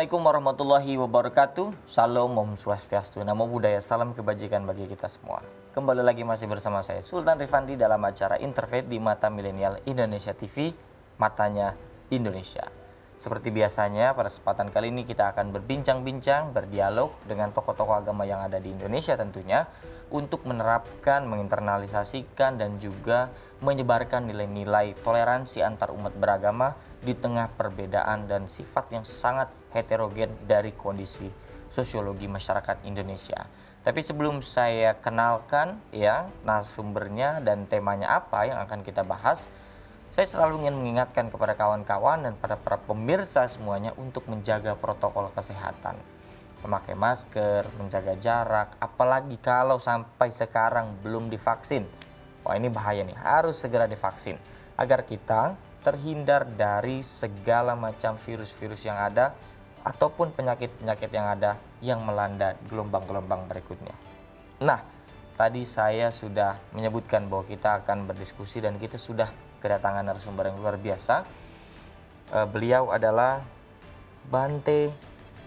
Assalamualaikum warahmatullahi wabarakatuh. Salam, Om Swastiastu, Namo Buddhaya, salam kebajikan bagi kita semua. Kembali lagi masih bersama saya Sultan Rifandi dalam acara Interfaith di Mata Milenial Indonesia TV, Matanya Indonesia. Seperti biasanya, pada kesempatan kali ini kita akan berbincang-bincang, berdialog dengan tokoh-tokoh agama yang ada di Indonesia tentunya, untuk menerapkan, menginternalisasikan, dan juga menyebarkan nilai-nilai toleransi antar umat beragama di tengah perbedaan dan sifat yang sangat heterogen dari kondisi sosiologi masyarakat Indonesia. Tapi sebelum saya kenalkan ya narasumbernya dan temanya apa yang akan kita bahas, saya selalu ingin mengingatkan kepada kawan-kawan dan para pemirsa semuanya untuk menjaga protokol kesehatan. Memakai masker, menjaga jarak, apalagi kalau sampai sekarang belum divaksin. Wah, ini bahaya nih, harus segera divaksin agar kita terhindar dari segala macam virus-virus yang ada ataupun penyakit-penyakit yang ada yang melanda gelombang-gelombang berikutnya. Nah, tadi saya sudah menyebutkan bahwa kita akan berdiskusi dan kita sudah kedatangan narasumber yang luar biasa. Beliau adalah Bante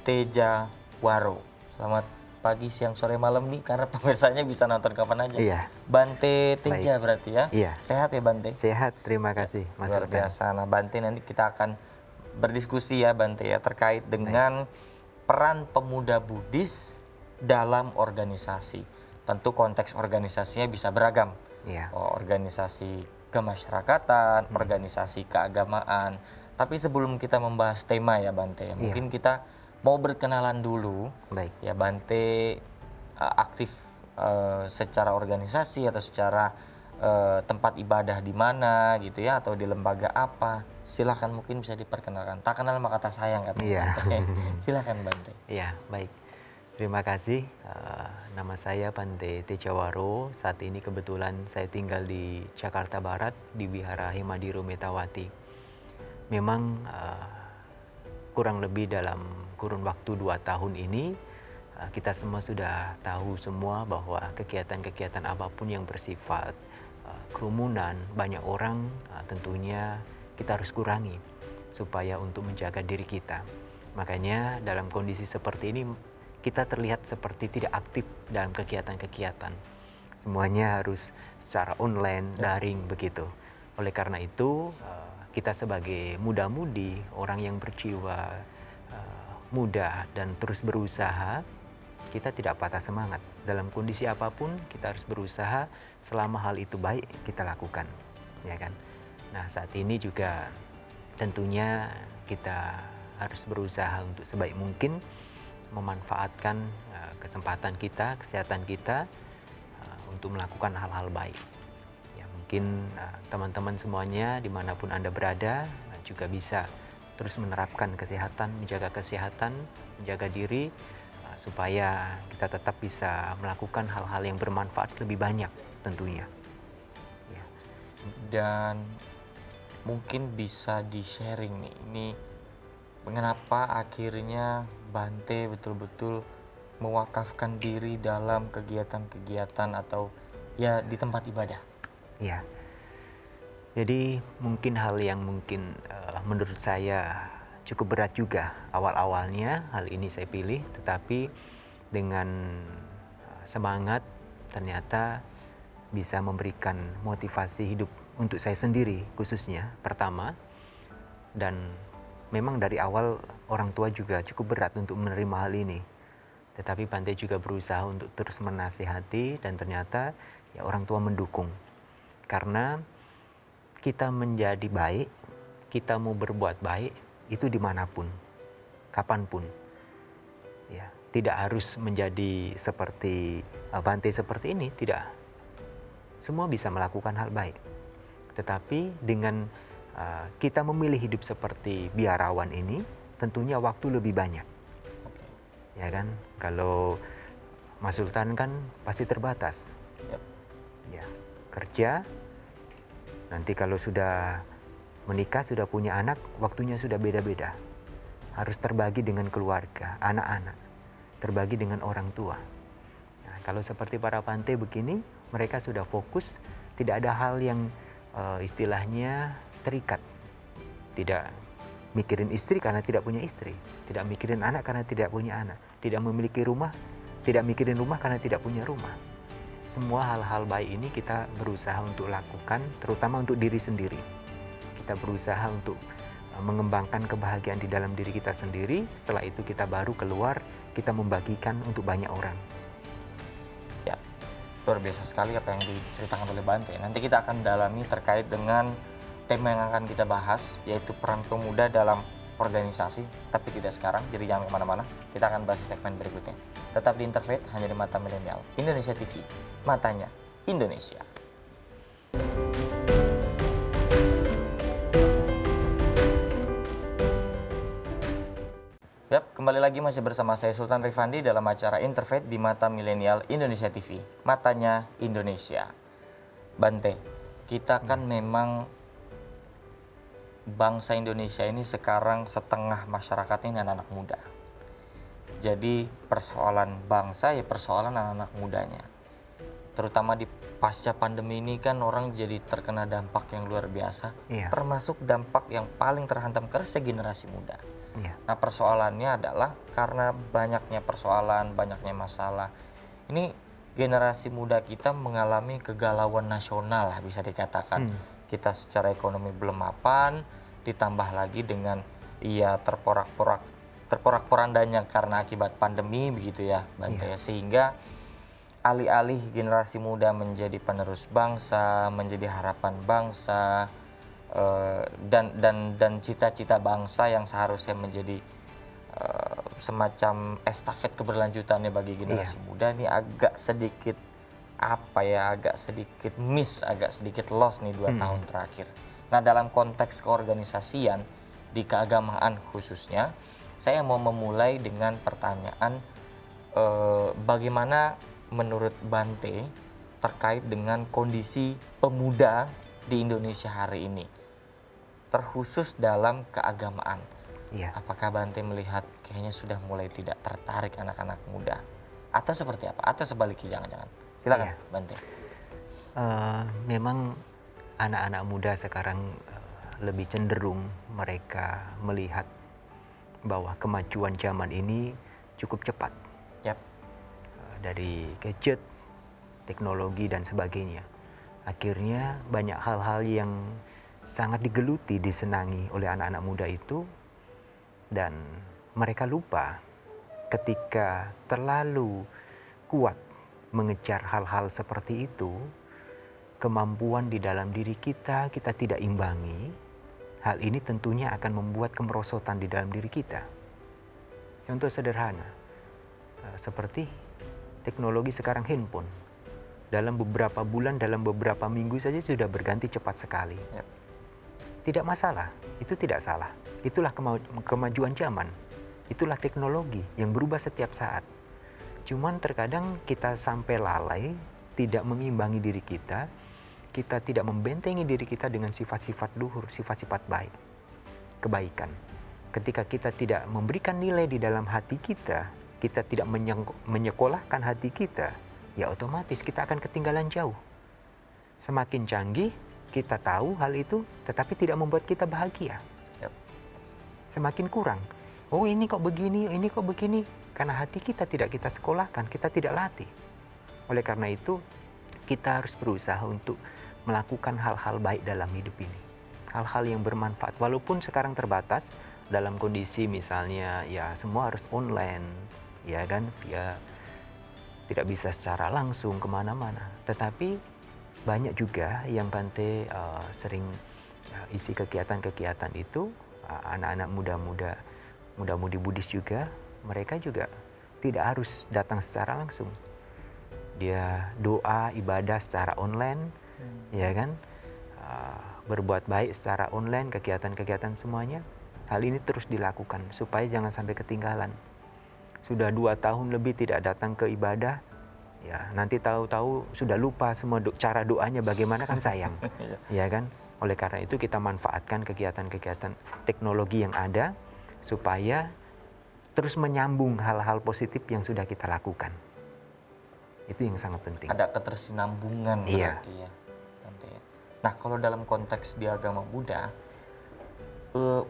Teja Waro. Selamat pagi, siang, sore, malam nih karena pemirsanya bisa nonton kapan aja. Iya. Bante Teja. Baik. Berarti ya. Iya. Sehat ya Bante? Sehat, terima kasih Mas Luar Sultan. biasa. Nah Bante, nanti kita akan berdiskusi ya Bante ya terkait dengan peran pemuda Buddhis dalam organisasi. Tentu konteks organisasinya bisa beragam. Iya. Organisasi kemasyarakatan, organisasi keagamaan. Tapi sebelum kita membahas tema ya Bante, ya, mungkin kita mau berkenalan dulu. Baik. Ya Bante aktif secara organisasi atau secara tempat ibadah di mana gitu ya, atau di lembaga apa? Silahkan, mungkin bisa diperkenalkan. Tak kenal maka tak sayang kan? Iya. Silahkan Bante. Iya, baik. Terima kasih. Nama saya Bante Teja Waro. Saat ini kebetulan saya tinggal di Jakarta Barat di Wihara Hemadiro Metawati. Memang kurang lebih dalam kurun waktu 2 tahun ini kita semua sudah tahu semua bahwa kegiatan-kegiatan apapun yang bersifat kerumunan, banyak orang, tentunya kita harus kurangi supaya untuk menjaga diri kita. Makanya dalam kondisi seperti ini kita terlihat seperti tidak aktif dalam kegiatan-kegiatan. Semuanya harus secara online, daring begitu. Oleh karena itu kita sebagai muda-mudi, orang yang berjiwa muda dan terus berusaha, kita tidak patah semangat. Dalam kondisi apapun kita harus berusaha selama hal itu baik kita lakukan, ya kan? Nah, saat ini juga tentunya kita harus berusaha untuk sebaik mungkin memanfaatkan kesempatan kita, kesehatan kita untuk melakukan hal-hal baik. Ya, mungkin teman-teman semuanya dimanapun Anda berada juga bisa terus menerapkan kesehatan, menjaga kesehatan, menjaga diri supaya kita tetap bisa melakukan hal-hal yang bermanfaat lebih banyak tentunya. Ya. Dan mungkin bisa di-sharing nih, ini mengapa akhirnya Bante betul-betul mewakafkan diri dalam kegiatan-kegiatan atau ya di tempat ibadah. Ya. Jadi mungkin hal yang mungkin menurut saya cukup berat juga awal-awalnya hal ini saya pilih, tetapi dengan semangat ternyata bisa memberikan motivasi hidup untuk saya sendiri khususnya pertama. Dan memang dari awal orang tua juga cukup berat untuk menerima hal ini, tetapi Bante juga berusaha untuk terus menasihati dan ternyata ya orang tua mendukung. Karena kita menjadi baik, kita mau berbuat baik itu dimanapun, kapanpun. Ya, tidak harus menjadi seperti Bante seperti ini, tidak. Semua bisa melakukan hal baik. Tetapi dengan kita memilih hidup seperti biarawan ini, tentunya waktu lebih banyak. Ya kan? Kalau Mas Sultan kan pasti terbatas. Ya, kerja. Nanti kalau sudah menikah, sudah punya anak, waktunya sudah beda-beda. Harus terbagi dengan keluarga, anak-anak. Terbagi dengan orang tua. Nah, kalau seperti para Bante begini, mereka sudah fokus, tidak ada hal yang istilahnya terikat. Tidak mikirin istri karena tidak punya istri, tidak mikirin anak karena tidak punya anak, tidak memiliki rumah, tidak mikirin rumah karena tidak punya rumah. Semua hal-hal baik ini kita berusaha untuk lakukan, terutama untuk diri sendiri. Kita berusaha untuk mengembangkan kebahagiaan di dalam diri kita sendiri. Setelah itu kita baru keluar, kita membagikan untuk banyak orang. Ya, luar biasa sekali apa yang diceritakan oleh Bante. Nanti kita akan dalami terkait dengan tema yang akan kita bahas, yaitu peran pemuda dalam organisasi, tapi tidak sekarang, jadi jangan kemana-mana. Kita akan bahas di segmen berikutnya. Tetap di Interfaith, hanya di Mata Milenial Indonesia TV, matanya Indonesia. Yap, kembali lagi masih bersama saya Sultan Rifandi dalam acara Interfaith di Mata Milenial Indonesia TV, matanya Indonesia. Bante, kita kan memang bangsa Indonesia ini sekarang setengah masyarakatnya ini anak-anak muda. Jadi persoalan bangsa ya persoalan anak-anak mudanya. Terutama di pasca pandemi ini kan orang jadi terkena dampak yang luar biasa. Iya. Termasuk dampak yang paling terhantam keras generasi muda. Iya. Nah persoalannya adalah karena banyaknya persoalan, banyaknya masalah. Ini generasi muda kita mengalami kegalauan nasional lah bisa dikatakan. Kita secara ekonomi belum mapan, ditambah lagi dengan terporak-porandanya karena akibat pandemi begitu ya Bante ya. Sehingga alih-alih generasi muda menjadi penerus bangsa, menjadi harapan bangsa, dan cita-cita bangsa yang seharusnya menjadi semacam estafet keberlanjutannya bagi generasi muda ini agak sedikit agak sedikit lost nih 2 tahun terakhir. Nah dalam konteks keorganisasian di keagamaan khususnya, saya mau memulai dengan pertanyaan bagaimana menurut Bante terkait dengan kondisi pemuda di Indonesia hari ini, terkhusus dalam keagamaan. Iya. Apakah Bante melihat kayaknya sudah mulai tidak tertarik anak-anak muda? Atau seperti apa? Atau sebaliknya jangan-jangan? Silakan Bante. Memang anak-anak muda sekarang lebih cenderung mereka melihat bahwa kemajuan zaman ini cukup cepat. Yap. Dari gadget, teknologi dan sebagainya. Akhirnya banyak hal-hal yang sangat digeluti, disenangi oleh anak-anak muda itu, dan mereka lupa ketika terlalu kuat mengejar hal-hal seperti itu, kemampuan di dalam diri kita tidak imbangi. Hal ini tentunya akan membuat kemerosotan di dalam diri kita. Contoh sederhana, seperti teknologi sekarang handphone. Dalam beberapa bulan, dalam beberapa minggu saja sudah berganti cepat sekali. Yep. Tidak masalah, itu tidak salah. Itulah kemajuan zaman. Itulah teknologi yang berubah setiap saat. Cuman terkadang kita sampai lalai, tidak mengimbangi diri kita tidak membentengi diri kita dengan sifat-sifat luhur, sifat-sifat baik, kebaikan. Ketika kita tidak memberikan nilai di dalam hati kita tidak menyekolahkan hati kita, ya otomatis kita akan ketinggalan jauh. Semakin canggih, kita tahu hal itu, tetapi tidak membuat kita bahagia. Yep. Semakin kurang. Oh ini kok begini, karena hati kita tidak kita sekolahkan, kita tidak latih. Oleh karena itu, kita harus berusaha untuk melakukan hal-hal baik dalam hidup ini. Hal-hal yang bermanfaat, walaupun sekarang terbatas dalam kondisi misalnya ya semua harus online, ya kan, ya tidak bisa secara langsung kemana-mana. Tetapi banyak juga yang Bante sering isi kegiatan-kegiatan itu, anak-anak muda-mudi Buddhis juga, mereka juga tidak harus datang secara langsung. Dia doa, ibadah secara online, ya kan, berbuat baik secara online, kegiatan-kegiatan semuanya. Hal ini terus dilakukan supaya jangan sampai ketinggalan. Sudah 2 tahun lebih tidak datang ke ibadah, ya nanti tahu-tahu sudah lupa semua cara doanya bagaimana, kan sayang. Ya kan? Oleh karena itu kita manfaatkan kegiatan-kegiatan teknologi yang ada supaya terus menyambung hal-hal positif yang sudah kita lakukan. Itu yang sangat penting. Ada ketersinambungan berarti ya. Nah kalau dalam konteks di agama Buddha,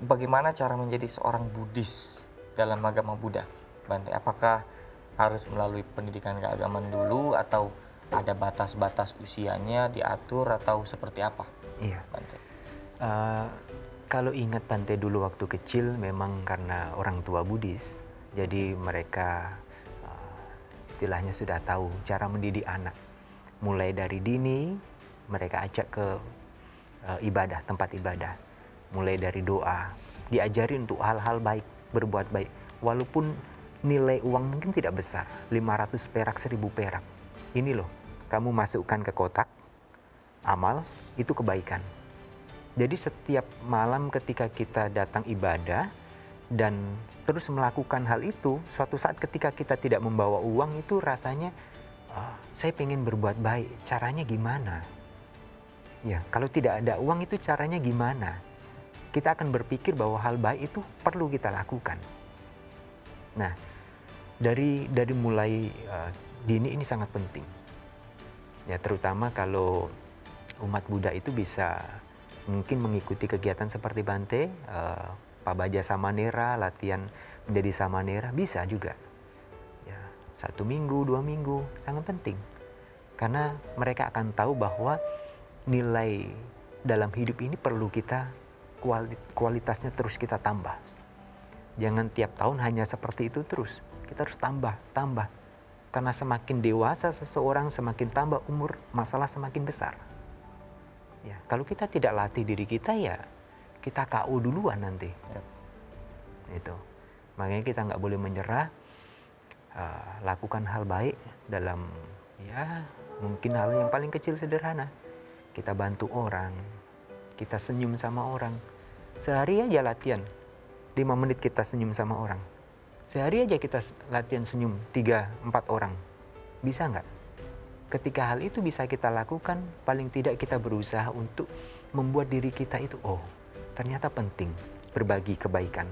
bagaimana cara menjadi seorang Buddhis dalam agama Buddha, Bante? Apakah harus melalui pendidikan keagamaan dulu atau ada batas-batas usianya diatur atau seperti apa, Iya. Bante? Eh, Kalau ingat Bante dulu waktu kecil memang karena orang tua Buddhis, jadi mereka istilahnya sudah tahu cara mendidik anak. Mulai dari dini mereka ajak ke ibadah, tempat ibadah. Mulai dari doa, diajari untuk hal-hal baik, berbuat baik. Walaupun nilai uang mungkin tidak besar, 500 perak, 1000 perak. Ini loh, kamu masukkan ke kotak, amal, itu kebaikan. Jadi setiap malam ketika kita datang ibadah dan terus melakukan hal itu, suatu saat ketika kita tidak membawa uang itu rasanya, saya pengen berbuat baik, caranya gimana? Ya, kalau tidak ada uang itu caranya gimana? Kita akan berpikir bahwa hal baik itu perlu kita lakukan. Nah, dari mulai dini ini sangat penting. Ya, terutama kalau umat Buddha itu bisa mungkin mengikuti kegiatan seperti Bante, Pabaja Samanera, latihan menjadi Samanera, bisa juga. Ya, 1 minggu, 2 minggu, sangat penting. Karena mereka akan tahu bahwa nilai dalam hidup ini perlu kita, kualitasnya terus kita tambah. Jangan tiap tahun hanya seperti itu terus, kita harus tambah. Karena semakin dewasa seseorang, semakin tambah umur, masalah semakin besar. Ya, kalau kita tidak latih diri kita ya kita KO duluan nanti. Yep. Itu. Makanya kita nggak boleh menyerah. Lakukan hal baik dalam ya mungkin hal yang paling kecil sederhana. Kita bantu orang, kita senyum sama orang. Sehari aja latihan, 5 menit kita senyum sama orang. Sehari aja kita latihan senyum 3-4 orang. Bisa nggak? Ketika hal itu bisa kita lakukan, paling tidak kita berusaha untuk membuat diri kita itu, oh ternyata penting berbagi kebaikan.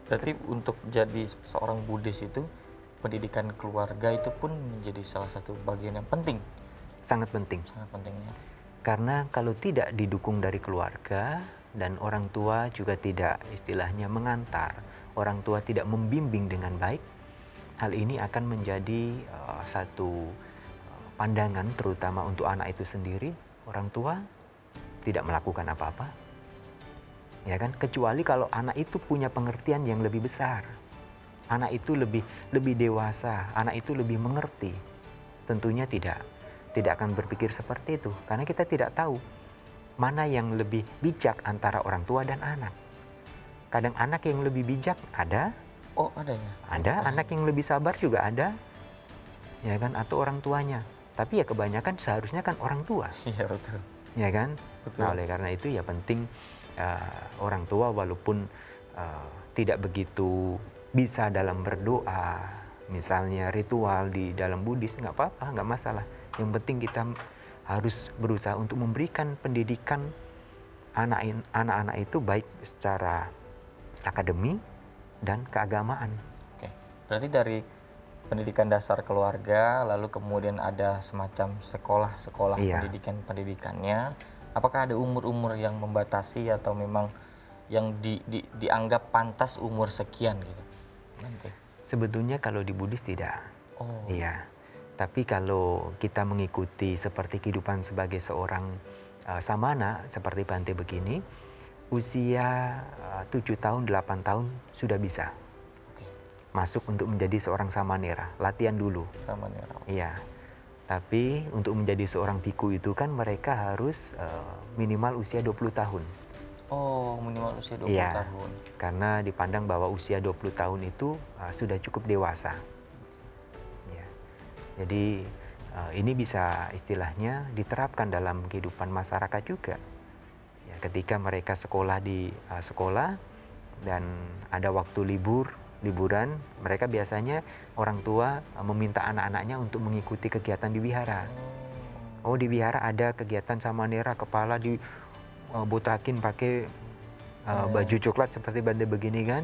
Berarti untuk jadi seorang Buddhis itu, pendidikan keluarga itu pun menjadi salah satu bagian yang penting. Sangat penting. Sangat pentingnya. Karena kalau tidak didukung dari keluarga dan orang tua juga tidak istilahnya mengantar, orang tua tidak membimbing dengan baik, hal ini akan menjadi satu pandangan terutama untuk anak itu sendiri. Orang tua tidak melakukan apa-apa, ya kan? Kecuali kalau anak itu punya pengertian yang lebih besar, anak itu lebih dewasa, anak itu lebih mengerti. Tentunya tidak akan berpikir seperti itu, karena kita tidak tahu mana yang lebih bijak antara orang tua dan anak. Kadang anak yang lebih bijak ada. Oh, ada ya? Ada, anak yang lebih sabar juga ada, ya kan, atau orang tuanya. Tapi ya kebanyakan seharusnya kan orang tua, Iya, betul. ya kan. Betul. Nah, oleh karena itu ya penting orang tua walaupun tidak begitu bisa dalam berdoa, misalnya ritual di dalam Buddhis, nggak apa-apa, nggak masalah. Yang penting kita harus berusaha untuk memberikan pendidikan anak-anak itu baik secara akademi dan keagamaan. Oke. Berarti dari pendidikan dasar keluarga, lalu kemudian ada semacam sekolah-sekolah Iya. pendidikannya. Apakah ada umur-umur yang membatasi atau memang yang dianggap pantas umur sekian gitu? Nanti. Sebetulnya kalau di Buddhis tidak. Oh. Iya. Tapi kalau kita mengikuti seperti kehidupan sebagai seorang samana seperti Bante begini, usia 7 tahun, 8 tahun sudah bisa Oke. masuk untuk menjadi seorang samanera. Latihan dulu. Samanera. Iya. Tapi untuk menjadi seorang biku itu kan mereka harus minimal usia 20 tahun. Oh, minimal usia 20 Iya. tahun. Karena dipandang bahwa usia 20 tahun itu sudah cukup dewasa. Ya. Jadi ini bisa istilahnya diterapkan dalam kehidupan masyarakat juga. Ya, ketika mereka sekolah di sekolah dan ada waktu liburan, mereka biasanya orang tua meminta anak-anaknya untuk mengikuti kegiatan di wihara. Oh, di wihara ada kegiatan samanera, kepala dibotakin pakai baju coklat seperti Bante begini kan.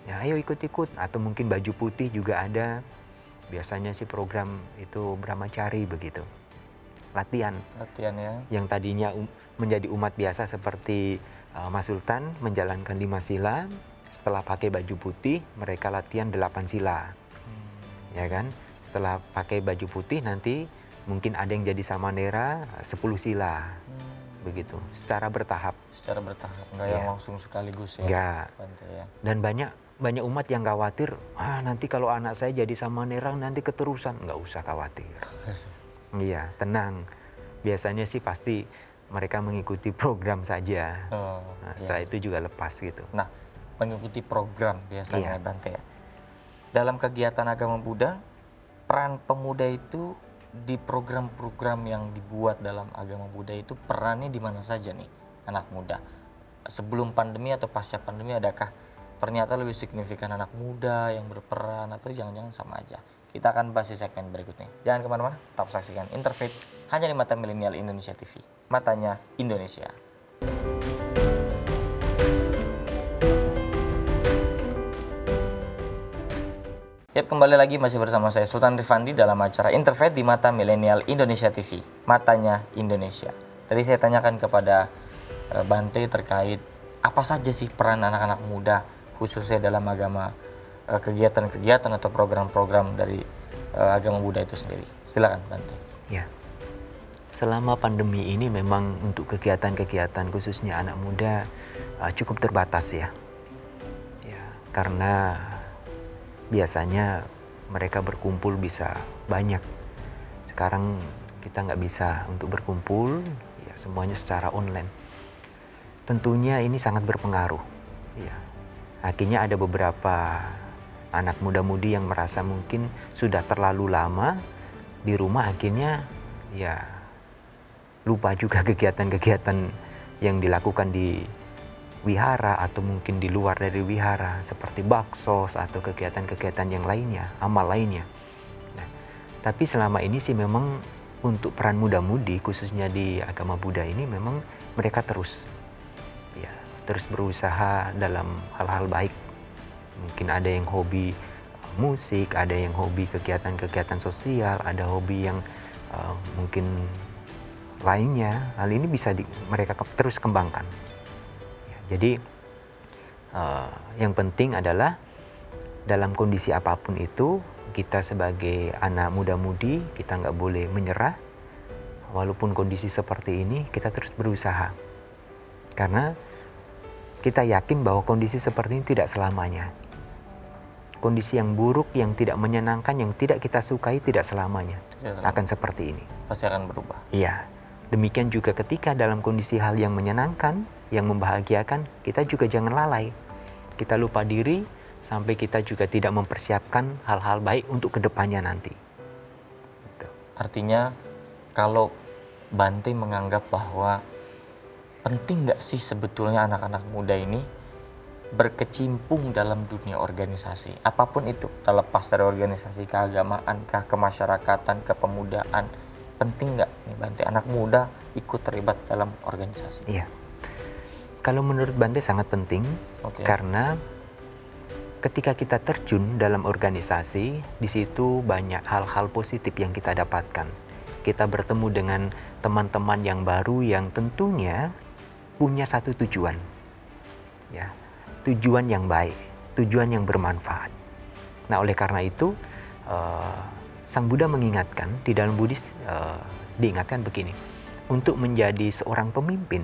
Ya, ayo ikut-ikut, atau mungkin baju putih juga ada. Biasanya sih program itu brahmachari begitu. Latihan Latihan ya. yang tadinya menjadi umat biasa seperti Mas Sultan menjalankan 5 sila. Setelah pakai baju putih, mereka latihan 8 sila. Ya kan? Setelah pakai baju putih nanti mungkin ada yang jadi samanera 10 sila. Begitu, secara bertahap. Secara bertahap, nggak yang langsung sekaligus ya? Nggak. Bante, ya. Dan banyak umat yang khawatir, nanti kalau anak saya jadi samanera nanti keterusan. Nggak usah khawatir. Iya, tenang. Biasanya sih pasti mereka mengikuti program saja. Nah, setelah itu juga lepas gitu. Nah, mengikuti program biasanya Iya. Bante ya. Dalam kegiatan agama Buddha, peran pemuda itu di program-program yang dibuat dalam agama Buddha itu perannya di mana saja nih anak muda? Sebelum pandemi atau pasca pandemi, adakah ternyata lebih signifikan anak muda yang berperan atau jangan-jangan sama aja? Kita akan bahas di segmen berikutnya. Jangan kemana-mana, tetap saksikan Interfaith hanya di Mata Milenial Indonesia TV. Matanya Indonesia. Yap, kembali lagi masih bersama saya Sultan Rifandi dalam acara Interfaith di Mata Milenial Indonesia TV. Matanya Indonesia. Tadi saya tanyakan kepada Bante terkait apa saja sih peran anak-anak muda khususnya dalam agama, kegiatan-kegiatan atau program-program dari agama Buddha itu sendiri. Silakan Bante. Ya. Selama pandemi ini memang untuk kegiatan-kegiatan khususnya anak muda cukup terbatas ya. Ya, karena biasanya mereka berkumpul bisa banyak. Sekarang kita nggak bisa untuk berkumpul, ya semuanya secara online. Tentunya ini sangat berpengaruh. Ya. Akhirnya ada beberapa anak muda-mudi yang merasa mungkin sudah terlalu lama di rumah, akhirnya ya lupa juga kegiatan-kegiatan yang dilakukan di wihara atau mungkin di luar dari wihara seperti baksos atau kegiatan-kegiatan yang lainnya, amal lainnya. Nah, tapi selama ini sih memang untuk peran muda-mudi khususnya di agama Buddha ini memang mereka terus berusaha dalam hal-hal baik. Mungkin ada yang hobi musik, ada yang hobi kegiatan-kegiatan sosial, ada hobi yang mungkin lainnya. Hal ini bisa mereka terus kembangkan. Jadi yang penting adalah dalam kondisi apapun itu kita sebagai anak muda-mudi kita nggak boleh menyerah. Walaupun kondisi seperti ini kita terus berusaha. Karena kita yakin bahwa kondisi seperti ini tidak selamanya. Kondisi yang buruk, yang tidak menyenangkan, yang tidak kita sukai tidak selamanya akan seperti ini. Pasti akan berubah. Iya. Demikian juga ketika dalam kondisi hal yang menyenangkan, yang membahagiakan, kita juga jangan lalai. Kita lupa diri sampai kita juga tidak mempersiapkan hal-hal baik untuk kedepannya nanti. Gitu. Artinya kalau Bante menganggap bahwa penting nggak sih sebetulnya anak-anak muda ini berkecimpung dalam dunia organisasi, apapun itu, terlepas dari organisasi keagamaan, kemasyarakatan, kepemudaan, penting nggak nih Bante anak muda ikut terlibat dalam organisasi? Iya. Kalau menurut Bante sangat penting, karena ketika kita terjun dalam organisasi, di situ banyak hal-hal positif yang kita dapatkan. Kita bertemu dengan teman-teman yang baru yang tentunya punya satu tujuan, ya, tujuan yang baik, tujuan yang bermanfaat. Nah, oleh karena itu, Sang Buddha mengingatkan di dalam Buddhis diingatkan begini, untuk menjadi seorang pemimpin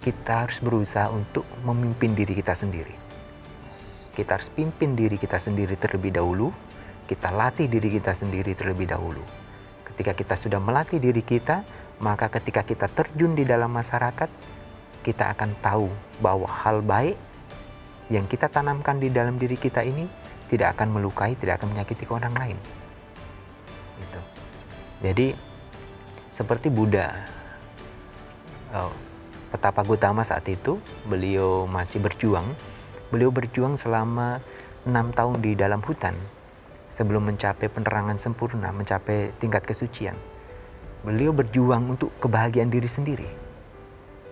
kita harus berusaha untuk memimpin diri kita sendiri. Kita harus pimpin diri kita sendiri terlebih dahulu, kita latih diri kita sendiri terlebih dahulu. Ketika kita sudah melatih diri kita, maka ketika kita terjun di dalam masyarakat, kita akan tahu bahwa hal baik yang kita tanamkan di dalam diri kita ini tidak akan melukai, tidak akan menyakiti ke orang lain. Gitu. Jadi seperti Buddha, Petapa Gautama saat itu, beliau masih berjuang. Beliau berjuang selama 6 tahun di dalam hutan sebelum mencapai penerangan sempurna, mencapai tingkat kesucian. Beliau berjuang untuk kebahagiaan diri sendiri.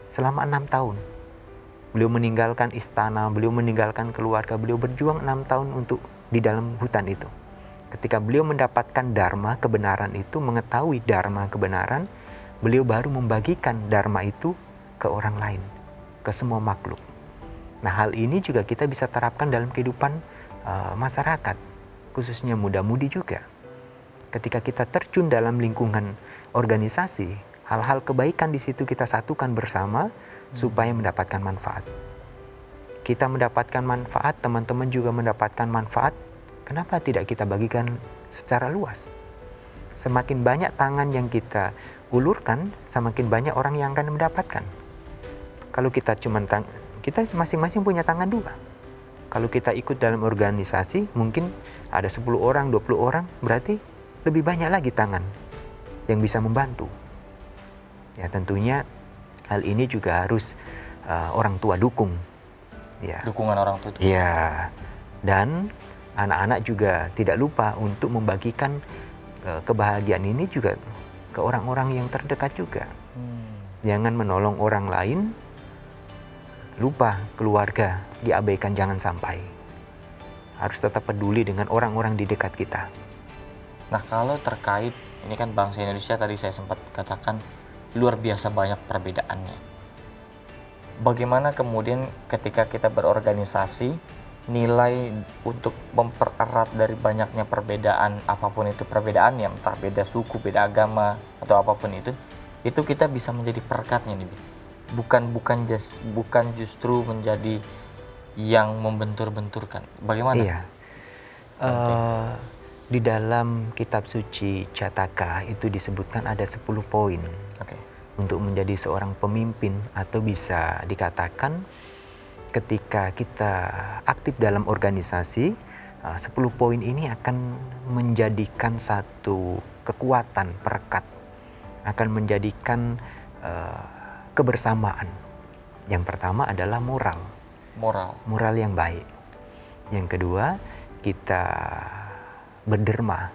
Selama 6 tahun. Beliau meninggalkan istana, beliau meninggalkan keluarga, beliau berjuang 6 tahun untuk di dalam hutan itu. Ketika beliau mendapatkan dharma kebenaran itu, mengetahui dharma kebenaran, beliau baru membagikan dharma itu ke orang lain, ke semua makhluk. Nah, hal ini juga kita bisa terapkan dalam kehidupan masyarakat, khususnya muda-mudi juga. Ketika kita terjun dalam lingkungan organisasi, hal-hal kebaikan di situ kita satukan bersama supaya mendapatkan manfaat. Kita mendapatkan manfaat, teman-teman juga mendapatkan manfaat. Kenapa tidak kita bagikan secara luas? Semakin banyak tangan yang kita ulurkan, semakin banyak orang yang akan mendapatkan. Kalau kita kita masing-masing punya tangan dua. Kalau kita ikut dalam organisasi, mungkin ada 10 orang, 20 orang, berarti lebih banyak lagi tangan yang bisa membantu. Ya, tentunya hal ini juga harus orang tua dukung. Ya. Dukungan orang tua. Ya. Dan anak-anak juga tidak lupa untuk membagikan kebahagiaan ini juga ke orang-orang yang terdekat juga. Jangan menolong orang lain, lupa keluarga, diabaikan jangan sampai. Harus tetap peduli dengan orang-orang di dekat kita. Nah, kalau terkait, ini kan bangsa Indonesia tadi saya sempat katakan luar biasa banyak perbedaannya. Bagaimana kemudian ketika kita berorganisasi, nilai untuk mempererat dari banyaknya perbedaan, apapun itu perbedaannya, entah beda suku, beda agama, atau apapun itu kita bisa menjadi perekatnya nih. Bukan justru menjadi yang membentur-benturkan. Bagaimana? Iya. Di dalam kitab suci Jataka itu disebutkan ada 10 poin. Oke. Untuk menjadi seorang pemimpin, atau bisa dikatakan ketika kita aktif dalam organisasi, 10 poin ini akan menjadikan satu kekuatan perekat, akan menjadikan kebersamaan. Yang pertama adalah moral yang baik. Yang kedua, kita berderma.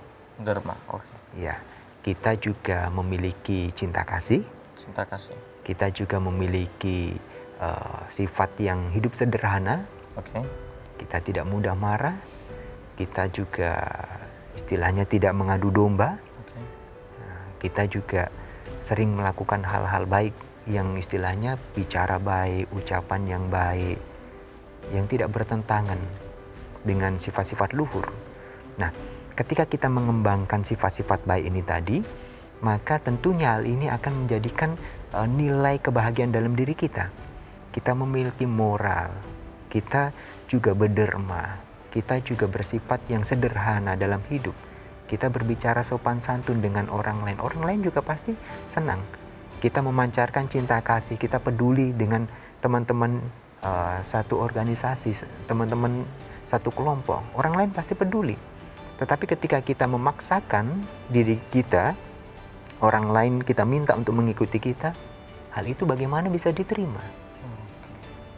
Oke. Ya, kita juga memiliki cinta kasih. Kita juga memiliki sifat yang hidup sederhana. Oke. Kita tidak mudah marah. Kita juga istilahnya tidak mengadu domba. Oke. Kita juga sering melakukan hal-hal baik yang istilahnya bicara baik, ucapan yang baik, yang tidak bertentangan dengan sifat-sifat luhur. Nah, ketika kita mengembangkan sifat-sifat baik ini tadi, maka tentunya hal ini akan menjadikan nilai kebahagiaan dalam diri kita. Kita memiliki moral, kita juga berderma, kita juga bersifat yang sederhana dalam hidup. Kita berbicara sopan santun dengan orang lain juga pasti senang. Kita memancarkan cinta kasih, kita peduli dengan teman-teman satu organisasi, teman-teman satu kelompok. Orang lain pasti peduli. Tetapi ketika kita memaksakan diri kita, orang lain kita minta untuk mengikuti kita, hal itu bagaimana bisa diterima?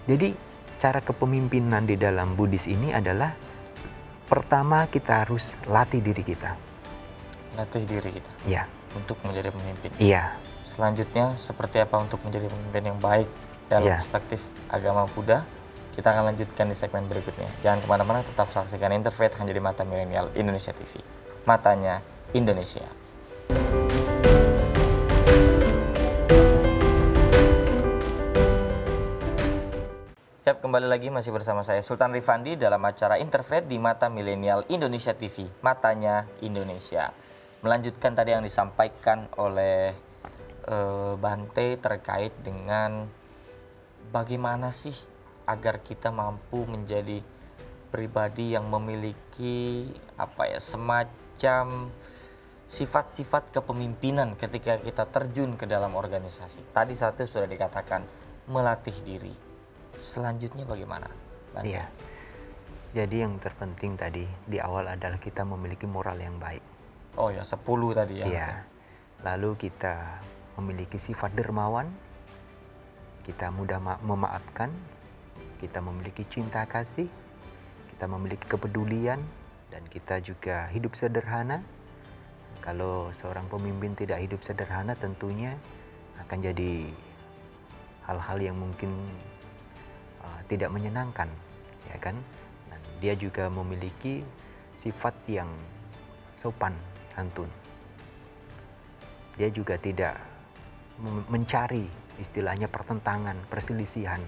Jadi cara kepemimpinan di dalam Buddhis ini adalah pertama kita harus latih diri kita. Ya. Untuk menjadi pemimpin. Iya. Selanjutnya seperti apa untuk menjadi pemimpin yang baik dalam perspektif agama Buddha? Kita akan lanjutkan di segmen berikutnya. Jangan kemana-mana, tetap saksikan Interfaith hanya di Mata Milenial Indonesia TV. Matanya Indonesia. Yap, kembali lagi masih bersama saya Sultan Rifandi dalam acara Interfaith di Mata Milenial Indonesia TV. Matanya Indonesia. Melanjutkan tadi yang disampaikan oleh Bante terkait dengan bagaimana sih agar kita mampu menjadi pribadi yang memiliki semacam sifat-sifat kepemimpinan ketika kita terjun ke dalam organisasi. Tadi satu sudah dikatakan, melatih diri. Selanjutnya bagaimana? Iya. Jadi yang terpenting tadi di awal adalah kita memiliki moral yang baik. Oh ya, 10 tadi ya. Iya. Lalu kita memiliki sifat dermawan, kita mudah memaafkan, kita memiliki cinta kasih, kita memiliki kepedulian, dan kita juga hidup sederhana. Kalau seorang pemimpin tidak hidup sederhana, tentunya akan jadi hal-hal yang mungkin tidak menyenangkan, ya kan? Dan dia juga memiliki sifat yang sopan santun. Dia juga tidak mencari istilahnya pertentangan, perselisihan.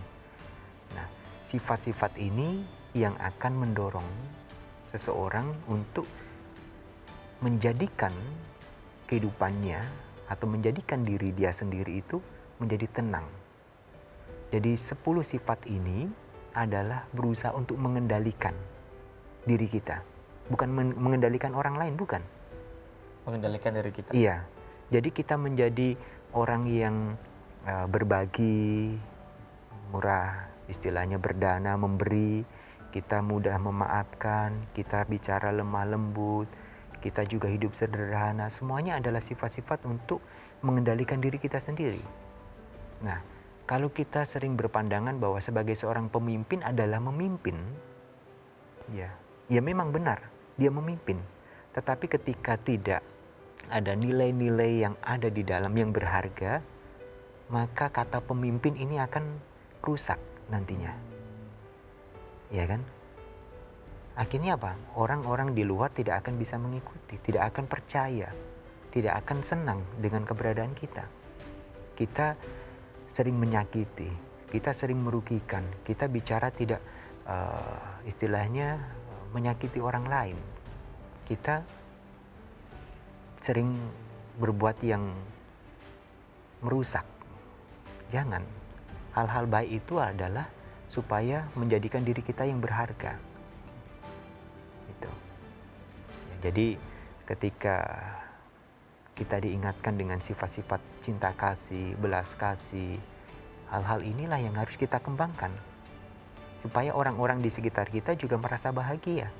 sifat-sifat ini yang akan mendorong seseorang untuk menjadikan kehidupannya atau menjadikan diri dia sendiri itu menjadi tenang. Jadi 10 sifat ini adalah berusaha untuk mengendalikan diri kita. Bukan mengendalikan orang lain, bukan. Mengendalikan diri kita. Iya, jadi kita menjadi orang yang berbagi, murah, istilahnya berdana, memberi, kita mudah memaafkan, kita bicara lemah lembut, kita juga hidup sederhana. Semuanya adalah sifat-sifat untuk mengendalikan diri kita sendiri. Nah, kalau kita sering berpandangan bahwa sebagai seorang pemimpin adalah memimpin, ya memang benar, dia memimpin. Tetapi ketika tidak ada nilai-nilai yang ada di dalam yang berharga, maka kata pemimpin ini akan rusak nantinya. Ya kan? Akhirnya apa? Orang-orang di luar tidak akan bisa mengikuti, tidak akan percaya, tidak akan senang dengan keberadaan kita. Kita sering menyakiti, kita sering merugikan, kita bicara tidak istilahnya menyakiti orang lain. Kita sering berbuat yang merusak. Jangan. Hal-hal baik itu adalah supaya menjadikan diri kita yang berharga. Itu. Ya, jadi ketika kita diingatkan dengan sifat-sifat cinta kasih, belas kasih, hal-hal inilah yang harus kita kembangkan. Supaya orang-orang di sekitar kita juga merasa bahagia.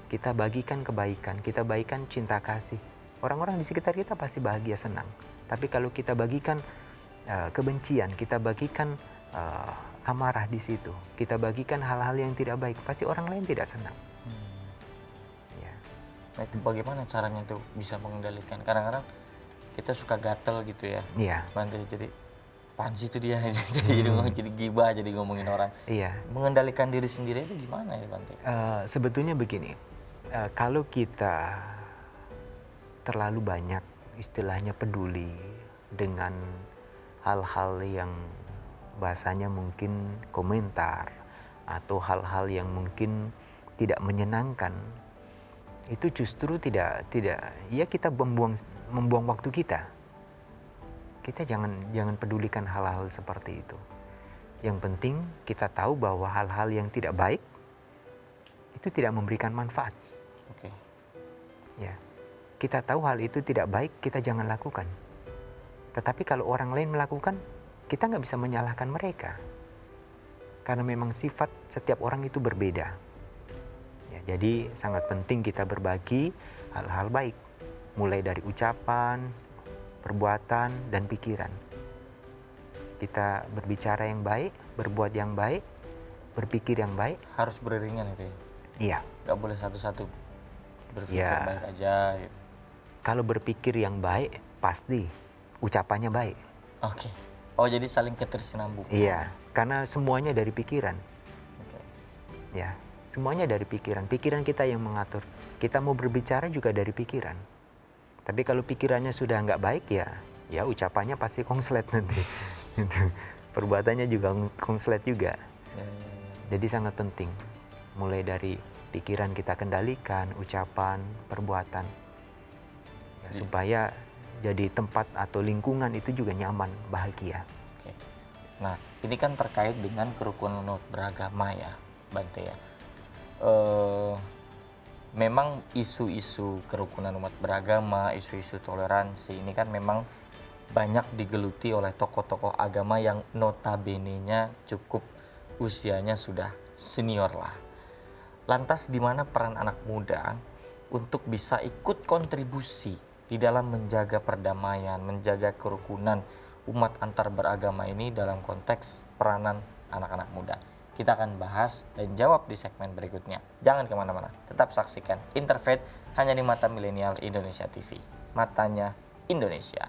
Kita bagikan kebaikan, kita bagikan cinta kasih. Orang-orang di sekitar kita pasti bahagia, senang. Tapi kalau kita bagikan kebencian, kita bagikan amarah di situ, kita bagikan hal-hal yang tidak baik, pasti orang lain tidak senang. Ya. Nah, itu bagaimana caranya tuh bisa mengendalikan? Kadang-kadang kita suka gatel gitu ya. Iya. Bante, jadi apaan sih itu dia jadi gibah, jadi ngomongin orang. Iya. Mengendalikan diri sendiri itu gimana ya, Bante? Sebetulnya begini, kalau kita terlalu banyak istilahnya peduli dengan hal-hal yang bahasanya mungkin komentar atau hal-hal yang mungkin tidak menyenangkan, itu justru tidak ya kita membuang waktu kita. Kita jangan pedulikan hal-hal seperti itu. Yang penting kita tahu bahwa hal-hal yang tidak baik itu tidak memberikan manfaat. Oke. Ya. Kita tahu hal itu tidak baik, kita jangan lakukan. Tetapi kalau orang lain melakukan, kita nggak bisa menyalahkan mereka. Karena memang sifat setiap orang itu berbeda. Ya, jadi sangat penting kita berbagi hal-hal baik. Mulai dari ucapan, perbuatan, dan pikiran. Kita berbicara yang baik, berbuat yang baik, berpikir yang baik. Harus beriringan itu ya? Iya. Nggak boleh satu-satu berpikir Ya. baik aja gitu. Kalau berpikir yang baik, pasti ucapannya baik. Oke. Oh, jadi saling ketersinambungan. Iya, karena semuanya dari pikiran. Oke. Ya, semuanya dari pikiran. Pikiran kita yang mengatur. Kita mau berbicara juga dari pikiran. Tapi kalau pikirannya sudah nggak baik ya ucapannya pasti konslet nanti. Gitu. Perbuatannya juga konslet juga. Ya. Jadi sangat penting. Mulai dari pikiran kita kendalikan, ucapan, perbuatan. Ya, supaya jadi tempat atau lingkungan itu juga nyaman, bahagia. Oke. Nah, ini kan terkait dengan kerukunan umat beragama ya, Bante ya. Memang isu-isu kerukunan umat beragama, isu-isu toleransi ini kan memang banyak digeluti oleh tokoh-tokoh agama yang notabene-nya cukup usianya sudah senior lah. Lantas di mana peran anak muda untuk bisa ikut kontribusi di dalam menjaga perdamaian, menjaga kerukunan umat antar beragama ini dalam konteks peranan anak-anak muda? Kita akan bahas dan jawab di segmen berikutnya. Jangan kemana-mana, tetap saksikan Interfaith hanya di Mata Milenial Indonesia TV. Matanya Indonesia.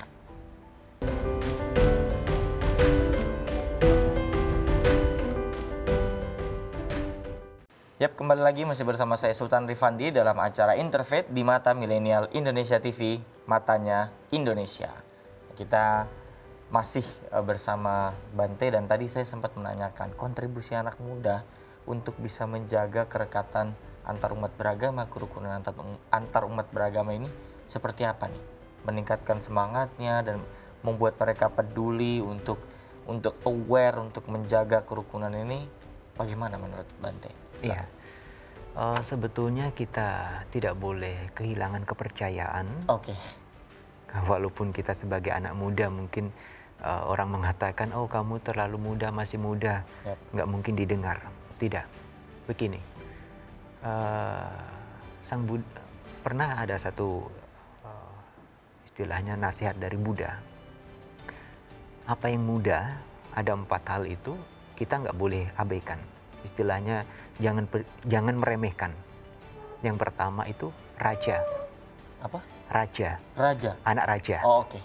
Yap, kembali lagi masih bersama saya Sultan Rifandi dalam acara Interfaith di Mata Milenial Indonesia TV, Matanya Indonesia. Kita masih bersama Bante, dan tadi saya sempat menanyakan kontribusi anak muda untuk bisa menjaga kerekatan antar umat beragama, kerukunan antar umat beragama ini seperti apa nih? Meningkatkan semangatnya dan membuat mereka peduli untuk aware, untuk menjaga kerukunan ini, bagaimana menurut Bante? Iya. Sebetulnya kita tidak boleh kehilangan kepercayaan. Oke. Walaupun kita sebagai anak muda mungkin orang mengatakan, oh kamu terlalu muda, masih muda, Yap. nggak mungkin didengar. Tidak. Begini, Sang Buddha, pernah ada satu istilahnya nasihat dari Buddha. Apa yang muda, ada 4 hal itu kita nggak boleh abaikan. Istilahnya jangan meremehkan. Yang pertama itu raja. Apa? Raja, Raja. anak raja. Oh, oke.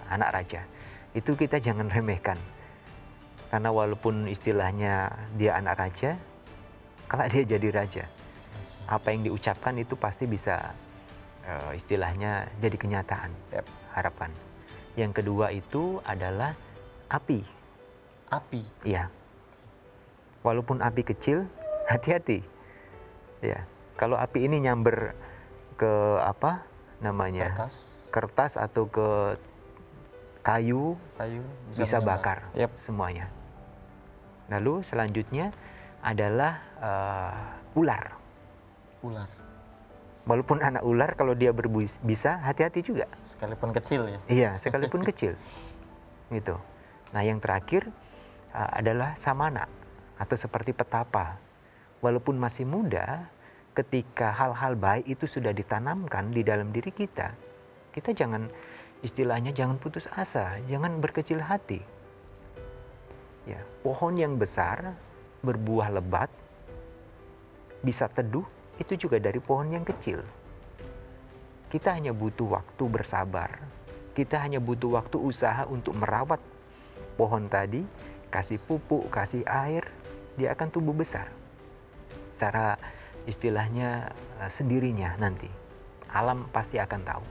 Anak raja. Itu kita jangan remehkan. Karena walaupun istilahnya dia anak raja, kalau dia jadi raja, apa yang diucapkan itu pasti bisa istilahnya jadi kenyataan. Yap. Harapkan. Yang kedua itu adalah api. Api. Iya. Walaupun api kecil, hati-hati. Ya. Kalau api ini nyamber ke apa namanya? Kertas atau ke kayu bisa menyala. bakar. Yap. Semuanya. Lalu selanjutnya adalah ular. Ular. Walaupun anak ular kalau dia berbisa, hati-hati juga. Sekalipun kecil ya. Iya, sekalipun kecil. Gitu. Nah, yang terakhir adalah samana atau seperti petapa. Walaupun masih muda, ketika hal-hal baik itu sudah ditanamkan di dalam diri kita, kita jangan istilahnya jangan putus asa, jangan berkecil hati. Ya, pohon yang besar berbuah lebat bisa teduh itu juga dari pohon yang kecil. Kita hanya butuh waktu bersabar. Kita hanya butuh waktu usaha untuk merawat pohon tadi, kasih pupuk, kasih air, dia akan tumbuh besar. Secara istilahnya sendirinya nanti. Alam pasti akan tahu.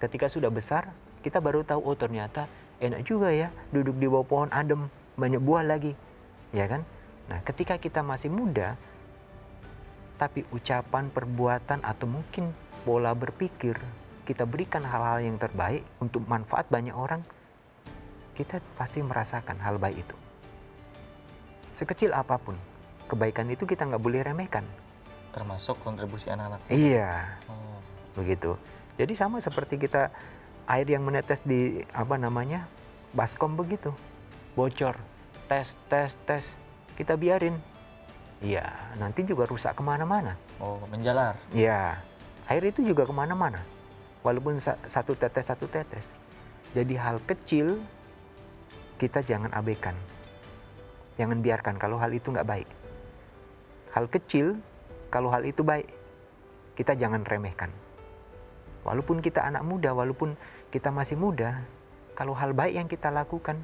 Ketika sudah besar, kita baru tahu, oh ternyata enak juga ya duduk di bawah pohon adem, banyak buah lagi. Ya kan? Nah, ketika kita masih muda, tapi ucapan, perbuatan, atau mungkin pola berpikir, kita berikan hal-hal yang terbaik untuk manfaat banyak orang, kita pasti merasakan hal baik itu. Sekecil apapun, kebaikan itu kita nggak boleh remehkan. Termasuk kontribusi anak-anak. Iya, Oh. begitu. Jadi sama seperti kita air yang menetes di baskom begitu, bocor, tes, kita biarin. Iya, nanti juga rusak kemana-mana. Oh, menjalar. Iya, air itu juga kemana-mana. Walaupun satu tetes. Jadi hal kecil kita jangan abaikan. Jangan biarkan kalau hal itu nggak baik. Hal kecil, kalau hal itu baik, kita jangan remehkan. Walaupun kita anak muda, walaupun kita masih muda, kalau hal baik yang kita lakukan,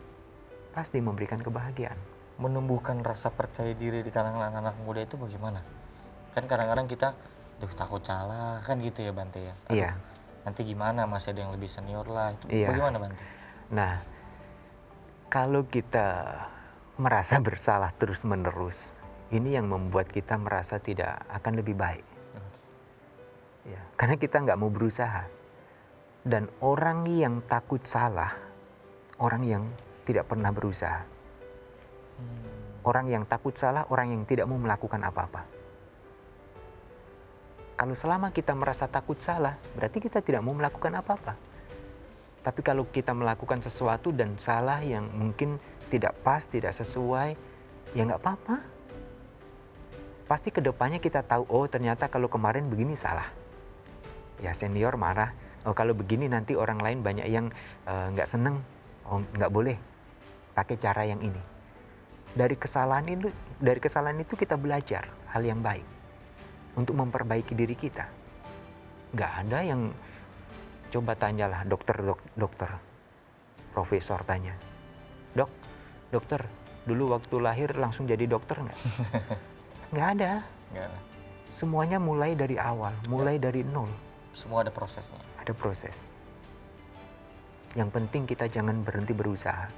pasti memberikan kebahagiaan. Menumbuhkan rasa percaya diri di kalangan anak-anak muda itu bagaimana? Kan kadang-kadang kita, takut salah, kan gitu ya Bante ya? Iya. Nanti gimana, masih ada yang lebih senior lah, itu Iya. bagaimana Bante? Nah, kalau kita merasa bersalah terus-menerus, ini yang membuat kita merasa tidak akan lebih baik. Ya, karena kita nggak mau berusaha. Dan orang yang takut salah, orang yang tidak pernah berusaha. Orang yang takut salah, orang yang tidak mau melakukan apa-apa. Kalau selama kita merasa takut salah, berarti kita tidak mau melakukan apa-apa. Tapi kalau kita melakukan sesuatu dan salah yang mungkin tidak pas, tidak sesuai, ya nggak apa-apa. Pasti kedepannya kita tahu, oh ternyata kalau kemarin begini salah. Ya senior marah, oh kalau begini nanti orang lain banyak yang nggak seneng, oh nggak boleh pakai cara yang ini. Dari kesalahan itu kita belajar hal yang baik untuk memperbaiki diri kita. Nggak ada yang, coba tanyalah dokter, profesor tanya, dokter dulu waktu lahir langsung jadi dokter nggak? Nggak ada. Semuanya mulai dari awal, mulai dari nol. Semua ada prosesnya. Ada proses. Yang penting kita jangan berhenti berusaha.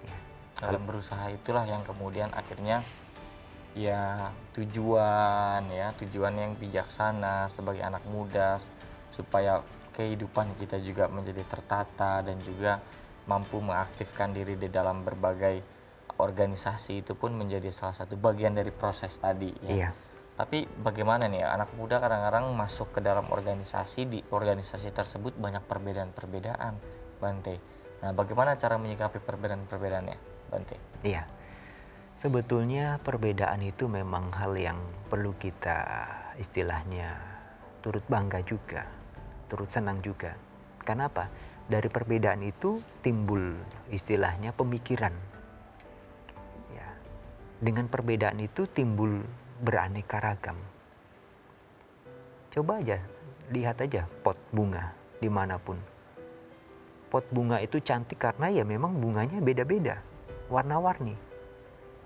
Ya. Dalam berusaha itulah yang kemudian akhirnya ya tujuan yang bijaksana sebagai anak muda supaya kehidupan kita juga menjadi tertata dan juga mampu mengaktifkan diri di dalam berbagai organisasi itu pun menjadi salah satu bagian dari proses tadi ya. Iya. Tapi bagaimana nih anak muda kadang-kadang masuk ke dalam organisasi, di organisasi tersebut banyak perbedaan-perbedaan, Bante. Nah, bagaimana cara menyikapi perbedaan-perbedaannya, Bante? Iya. Sebetulnya perbedaan itu memang hal yang perlu kita istilahnya turut bangga juga, turut senang juga. Kenapa? Dari perbedaan itu timbul istilahnya pemikiran. Ya. Dengan perbedaan itu timbul beraneka ragam. Coba aja, lihat aja pot bunga dimanapun. Pot bunga itu cantik karena ya memang bunganya beda-beda, warna-warni.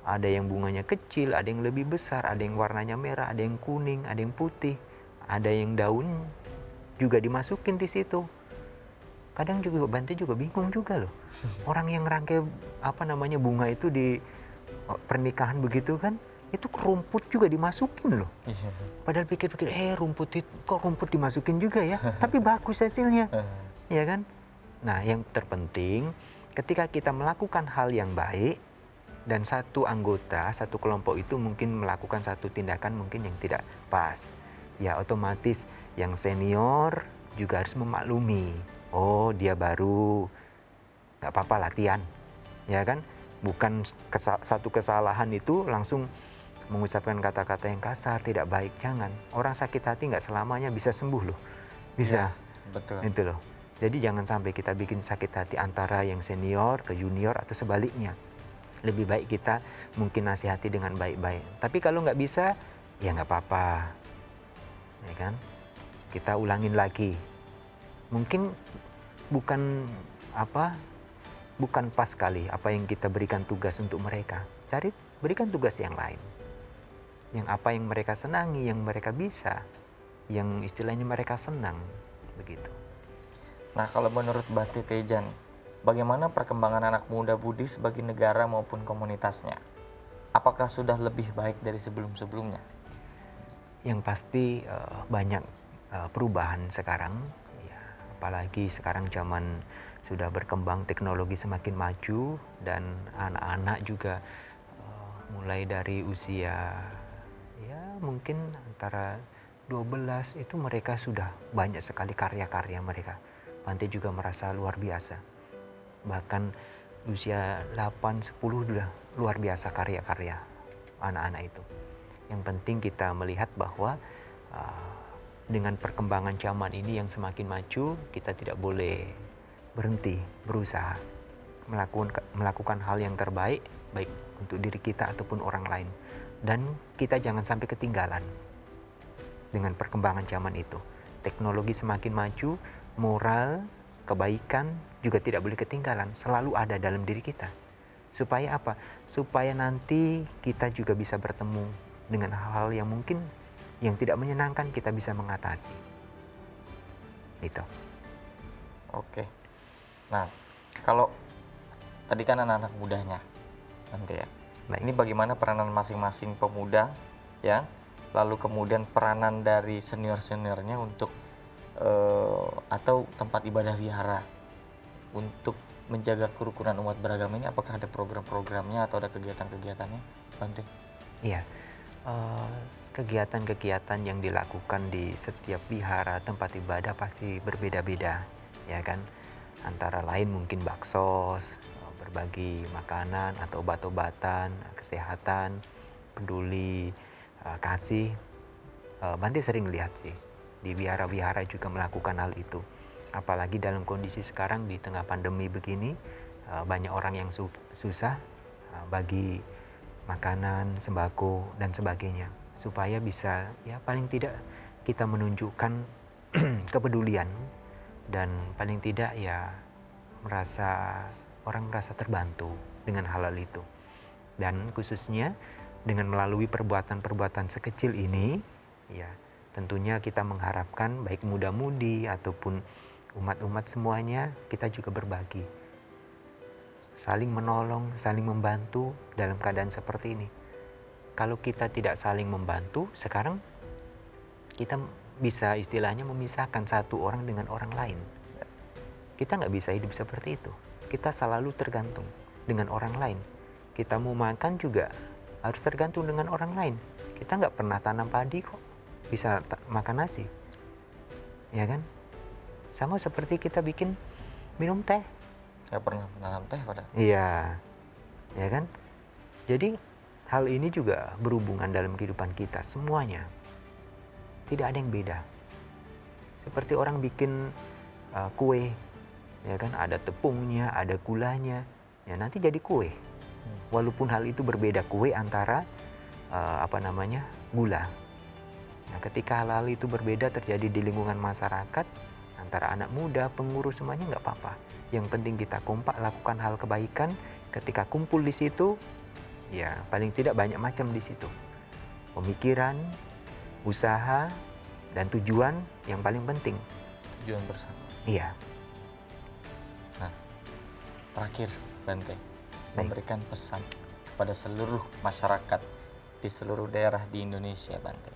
Ada yang bunganya kecil, ada yang lebih besar, ada yang warnanya merah, ada yang kuning, ada yang putih, ada yang daun juga dimasukin di situ. Kadang juga Bante juga bingung juga loh. Orang yang rangkai bunga itu di pernikahan begitu kan, itu rumput juga dimasukin loh. Padahal pikir-pikir, rumput itu kok rumput dimasukin juga ya, tapi bagus hasilnya, ya kan? Nah, yang terpenting ketika kita melakukan hal yang baik dan satu anggota, satu kelompok itu mungkin melakukan satu tindakan mungkin yang tidak pas, ya otomatis yang senior juga harus memaklumi. Oh, dia baru, nggak apa-apa latihan, ya kan? Bukan satu kesalahan itu langsung mengucapkan kata-kata yang kasar, tidak baik, jangan. Orang sakit hati nggak selamanya bisa sembuh loh, bisa. Ya, betul. Itu loh. Jadi jangan sampai kita bikin sakit hati antara yang senior ke junior atau sebaliknya. Lebih baik kita mungkin nasihati dengan baik-baik. Tapi kalau nggak bisa, ya nggak apa-apa, ya kan? Kita ulangin lagi. Mungkin bukan pas kali apa yang kita berikan tugas untuk mereka. Berikan tugas yang lain. Yang apa yang mereka senangi, yang mereka bisa, yang istilahnya mereka senang, begitu. Nah, kalau menurut Bante Tejan, bagaimana perkembangan anak muda Buddhis bagi negara maupun komunitasnya? Apakah sudah lebih baik dari sebelum-sebelumnya? Yang pasti banyak perubahan sekarang, ya, apalagi sekarang zaman sudah berkembang, teknologi semakin maju dan anak-anak juga mulai dari usia ya mungkin antara 12 itu mereka sudah banyak sekali karya-karya mereka. Bante juga merasa luar biasa. Bahkan usia 8-10 sudah luar biasa karya-karya anak-anak itu. Yang penting kita melihat bahwa dengan perkembangan zaman ini yang semakin maju, kita tidak boleh berhenti berusaha melakukan hal yang terbaik, baik untuk diri kita ataupun orang lain. Dan kita jangan sampai ketinggalan dengan perkembangan zaman itu. Teknologi semakin maju, moral, kebaikan juga tidak boleh ketinggalan, selalu ada dalam diri kita. Supaya apa? Supaya nanti kita juga bisa bertemu dengan hal-hal yang mungkin yang tidak menyenangkan, kita bisa mengatasi. Itu. Oke. Nah, kalau tadi kan anak-anak mudanya nanti ya. Baik. Ini bagaimana peranan masing-masing pemuda ya, lalu kemudian peranan dari senior-seniornya untuk atau tempat ibadah wihara untuk menjaga kerukunan umat beragama ini, apakah ada program-programnya atau ada kegiatan-kegiatannya, Bante? Iya, kegiatan-kegiatan yang dilakukan di setiap wihara tempat ibadah pasti berbeda-beda, ya kan? Antara lain mungkin baksos, berbagi makanan atau obat-obatan, kesehatan, peduli, kasih. Bante sering lihat sih di wihara-wihara juga melakukan hal itu. Apalagi dalam kondisi sekarang di tengah pandemi begini, banyak orang yang susah, bagi makanan, sembako dan sebagainya, supaya bisa ya paling tidak kita menunjukkan kepedulian dan paling tidak ya orang merasa terbantu dengan hal-hal itu. Dan khususnya dengan melalui perbuatan-perbuatan sekecil ini, ya tentunya kita mengharapkan baik muda-mudi ataupun Umat-umat semuanya kita juga berbagi. Saling menolong, saling membantu dalam keadaan seperti ini. Kalau kita tidak saling membantu, sekarang kita bisa istilahnya memisahkan satu orang dengan orang lain. Kita nggak bisa hidup seperti itu. Kita selalu tergantung dengan orang lain. Kita mau makan juga harus tergantung dengan orang lain. Kita nggak pernah tanam padi kok, bisa makan nasi. Ya kan? Sama seperti kita bikin minum teh. Nggak pernah menanam teh pada. Iya, ya kan? Jadi hal ini juga berhubungan dalam kehidupan kita semuanya. Tidak ada yang beda. Seperti orang bikin kue, ya kan? Ada tepungnya, ada gulanya, ya nanti jadi kue. Walaupun hal itu berbeda, kue antara gula. Nah, ketika hal-hal itu berbeda terjadi di lingkungan masyarakat, antara anak muda, pengurus semuanya nggak apa-apa. Yang penting kita kompak lakukan hal kebaikan. Ketika kumpul di situ, ya paling tidak banyak macam di situ. Pemikiran, usaha, dan tujuan yang paling penting. Tujuan bersama. Iya. Nah, terakhir Bante, memberikan pesan kepada seluruh masyarakat di seluruh daerah di Indonesia, Bante,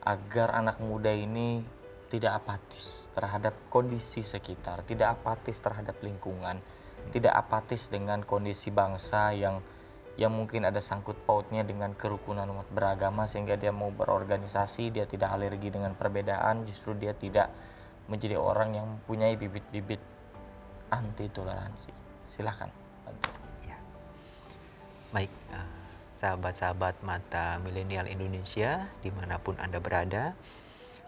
agar anak muda ini tidak apatis terhadap kondisi sekitar, tidak apatis terhadap lingkungan, tidak apatis dengan kondisi bangsa yang mungkin ada sangkut pautnya dengan kerukunan umat beragama, sehingga dia mau berorganisasi, dia tidak alergi dengan perbedaan, justru dia tidak menjadi orang yang mempunyai bibit-bibit anti toleransi. Silakan, Bante. Ya. Baik, sahabat-sahabat Mata Milenial Indonesia dimanapun Anda berada,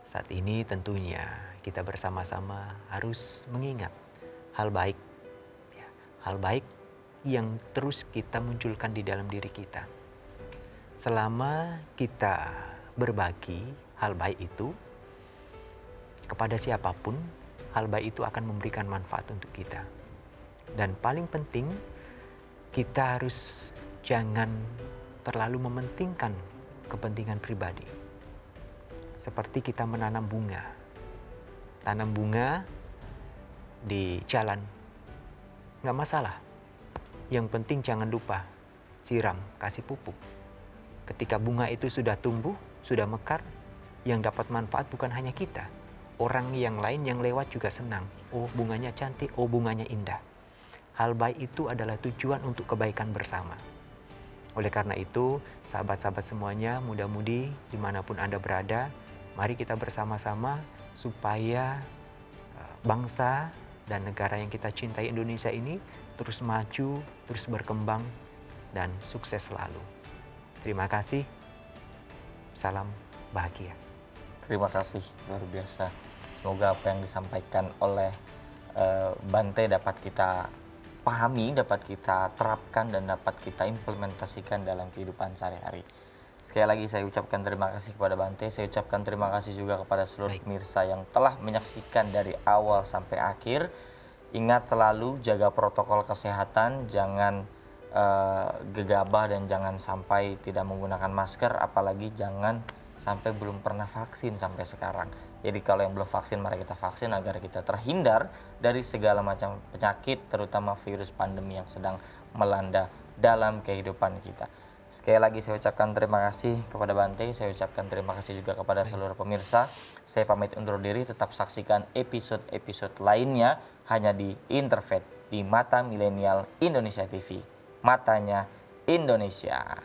saat ini tentunya kita bersama-sama harus mengingat hal baik, ya, hal baik yang terus kita munculkan di dalam diri kita. Selama kita berbagi hal baik itu kepada siapapun, hal baik itu akan memberikan manfaat untuk kita. Dan paling penting, kita harus jangan terlalu mementingkan kepentingan pribadi. Seperti kita menanam bunga. Tanam bunga di jalan, nggak masalah. Yang penting jangan lupa siram, kasih pupuk. Ketika bunga itu sudah tumbuh, sudah mekar, yang dapat manfaat bukan hanya kita. Orang yang lain yang lewat juga senang. Oh, bunganya cantik, oh bunganya indah. Hal baik itu adalah tujuan untuk kebaikan bersama. Oleh karena itu, sahabat-sahabat semuanya, muda-mudi dimanapun Anda berada, mari kita bersama-sama supaya bangsa dan negara yang kita cintai Indonesia ini terus maju, terus berkembang, dan sukses selalu. Terima kasih. Salam bahagia. Terima kasih, luar biasa. Semoga apa yang disampaikan oleh Bante dapat kita pahami, dapat kita terapkan, dan dapat kita implementasikan dalam kehidupan sehari-hari. Sekali lagi saya ucapkan terima kasih kepada Bante. Saya ucapkan terima kasih juga kepada seluruh pemirsa yang telah menyaksikan dari awal sampai akhir. Ingat selalu jaga protokol kesehatan, jangan gegabah dan jangan sampai tidak menggunakan masker, apalagi jangan sampai belum pernah vaksin sampai sekarang. Jadi kalau yang belum vaksin, mari kita vaksin agar kita terhindar dari segala macam penyakit, terutama virus pandemi yang sedang melanda dalam kehidupan kita. Sekali lagi saya ucapkan terima kasih kepada Bante, saya ucapkan terima kasih juga kepada seluruh pemirsa. Saya pamit undur diri, tetap saksikan episode-episode lainnya hanya di Interfaith di Mata Milenial Indonesia TV. Matanya Indonesia.